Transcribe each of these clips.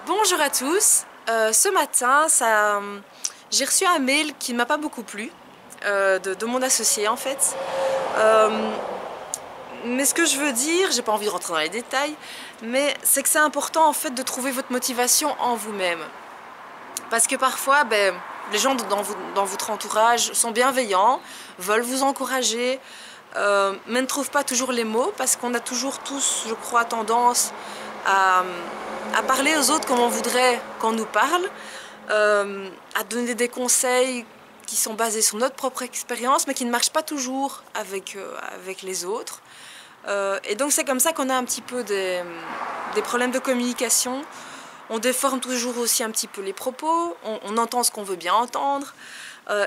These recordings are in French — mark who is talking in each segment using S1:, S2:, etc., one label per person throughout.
S1: Bonjour à tous, ce matin j'ai reçu un mail qui ne m'a pas beaucoup plu de mon associé en fait. Mais ce que je veux dire, j'ai pas envie de rentrer dans les détails, mais c'est que c'est important en fait de trouver votre motivation en vous-même. Parce que parfois, les gens dans votre entourage sont bienveillants, veulent vous encourager, mais ne trouvent pas toujours les mots parce qu'on a toujours tous, je crois, tendance à parler aux autres comme on voudrait qu'on nous parle, à donner des conseils qui sont basés sur notre propre expérience mais qui ne marchent pas toujours avec les autres. Et donc c'est comme ça qu'on a un petit peu des problèmes de communication. On déforme toujours aussi un petit peu les propos, on entend ce qu'on veut bien entendre.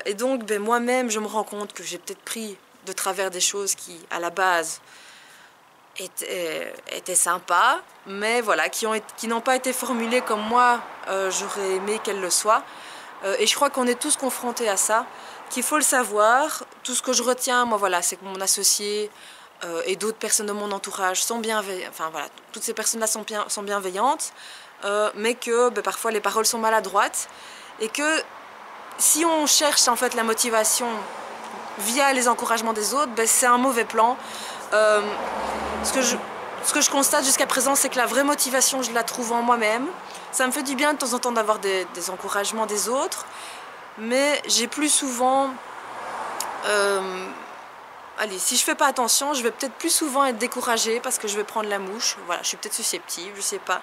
S1: Et donc moi-même je me rends compte que j'ai peut-être pris de travers des choses qui à la base étaient sympas, mais voilà, qui n'ont pas été formulées comme moi j'aurais aimé qu'elles le soient. Et je crois qu'on est tous confrontés à ça, qu'il faut le savoir. Tout ce que je retiens, moi voilà, c'est que mon associé et d'autres personnes de mon entourage sont bienveillantes, enfin voilà, toutes ces personnes-là sont bienveillantes, mais que parfois les paroles sont maladroites, et que si on cherche en fait la motivation via les encouragements des autres, c'est un mauvais plan. Ce que je constate jusqu'à présent, c'est que la vraie motivation, je la trouve en moi-même. Ça me fait du bien de temps en temps d'avoir des encouragements des autres, mais j'ai plus souvent... allez, si je fais pas attention, je vais peut-être plus souvent être découragée parce que je vais prendre la mouche. Voilà, je suis peut-être susceptible, je sais pas.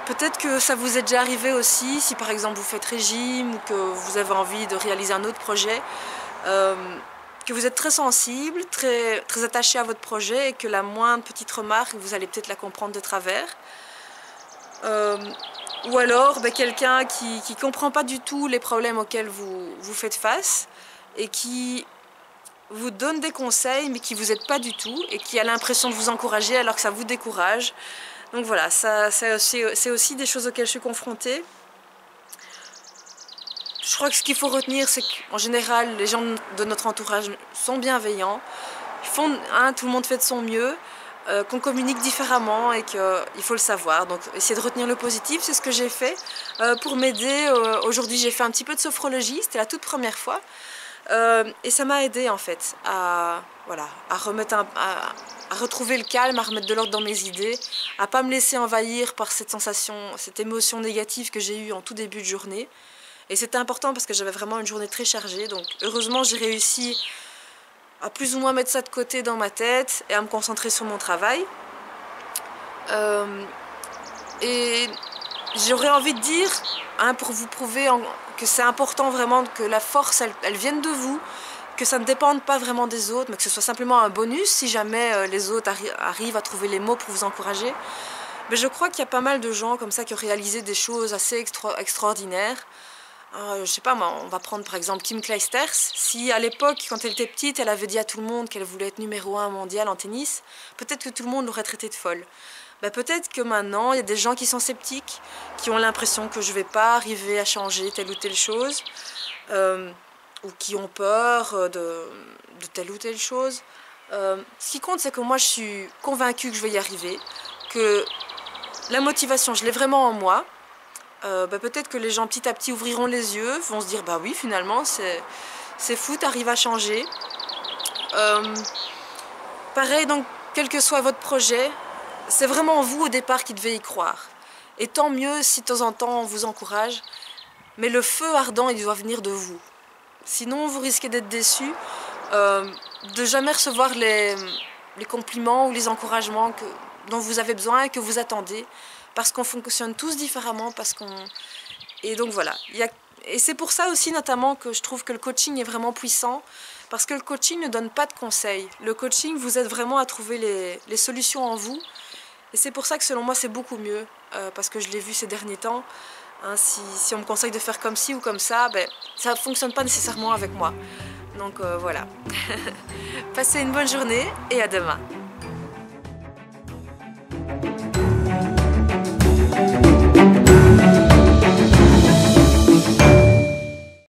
S1: Peut-être que ça vous est déjà arrivé aussi, si par exemple vous faites régime ou que vous avez envie de réaliser un autre projet, que vous êtes très sensible, très attaché à votre projet et que la moindre petite remarque, vous allez peut-être la comprendre de travers. Ou alors quelqu'un qui ne comprend pas du tout les problèmes auxquels vous faites face et qui vous donne des conseils mais qui vous aide pas du tout et qui a l'impression de vous encourager alors que ça vous décourage. Donc voilà, c'est aussi des choses auxquelles je suis confrontée. Je crois que ce qu'il faut retenir, c'est qu'en général, les gens de notre entourage sont bienveillants. Tout le monde fait de son mieux, qu'on communique différemment et qu'il faut le savoir. Donc essayer de retenir le positif, c'est ce que j'ai fait. Pour m'aider, aujourd'hui j'ai fait un petit peu de sophrologie, c'était la toute première fois. Et ça m'a aidé en fait à retrouver le calme, à remettre de l'ordre dans mes idées, à pas me laisser envahir par cette sensation, cette émotion négative que j'ai eue en tout début de journée. Et c'était important parce que j'avais vraiment une journée très chargée. Donc heureusement j'ai réussi à plus ou moins mettre ça de côté dans ma tête et à me concentrer sur mon travail. Et j'aurais envie de dire, pour vous prouver que c'est important vraiment que la force elle vienne de vous, que ça ne dépende pas vraiment des autres, mais que ce soit simplement un bonus si jamais les autres arrivent à trouver les mots pour vous encourager. Mais je crois qu'il y a pas mal de gens comme ça qui ont réalisé des choses assez extraordinaires. Je sais pas moi, on va prendre par exemple Kim Clijsters. Si à l'époque, quand elle était petite, elle avait dit à tout le monde qu'elle voulait être numéro 1 mondial en tennis, peut-être que tout le monde l'aurait traitée de folle. Peut-être que maintenant, il y a des gens qui sont sceptiques, qui ont l'impression que je ne vais pas arriver à changer telle ou telle chose, ou qui ont peur de telle ou telle chose. Ce qui compte, c'est que moi, je suis convaincue que je vais y arriver, que la motivation, je l'ai vraiment en moi. Peut-être que les gens petit à petit ouvriront les yeux, vont se dire bah oui finalement c'est fou, t'arrives à changer. Pareil, donc quel que soit votre projet, c'est vraiment vous au départ qui devez y croire. Et tant mieux si de temps en temps on vous encourage, mais le feu ardent il doit venir de vous. Sinon vous risquez d'être déçus, de jamais recevoir les compliments ou les encouragements dont vous avez besoin et que vous attendez. Parce qu'on fonctionne tous différemment, et donc voilà. Et c'est pour ça aussi notamment que je trouve que le coaching est vraiment puissant, parce que le coaching ne donne pas de conseils. Le coaching vous aide vraiment à trouver les solutions en vous, et c'est pour ça que selon moi c'est beaucoup mieux, parce que je l'ai vu ces derniers temps. Hein, si on me conseille de faire comme ci ou comme ça ne fonctionne pas nécessairement avec moi. Donc voilà. Passez une bonne journée et à demain.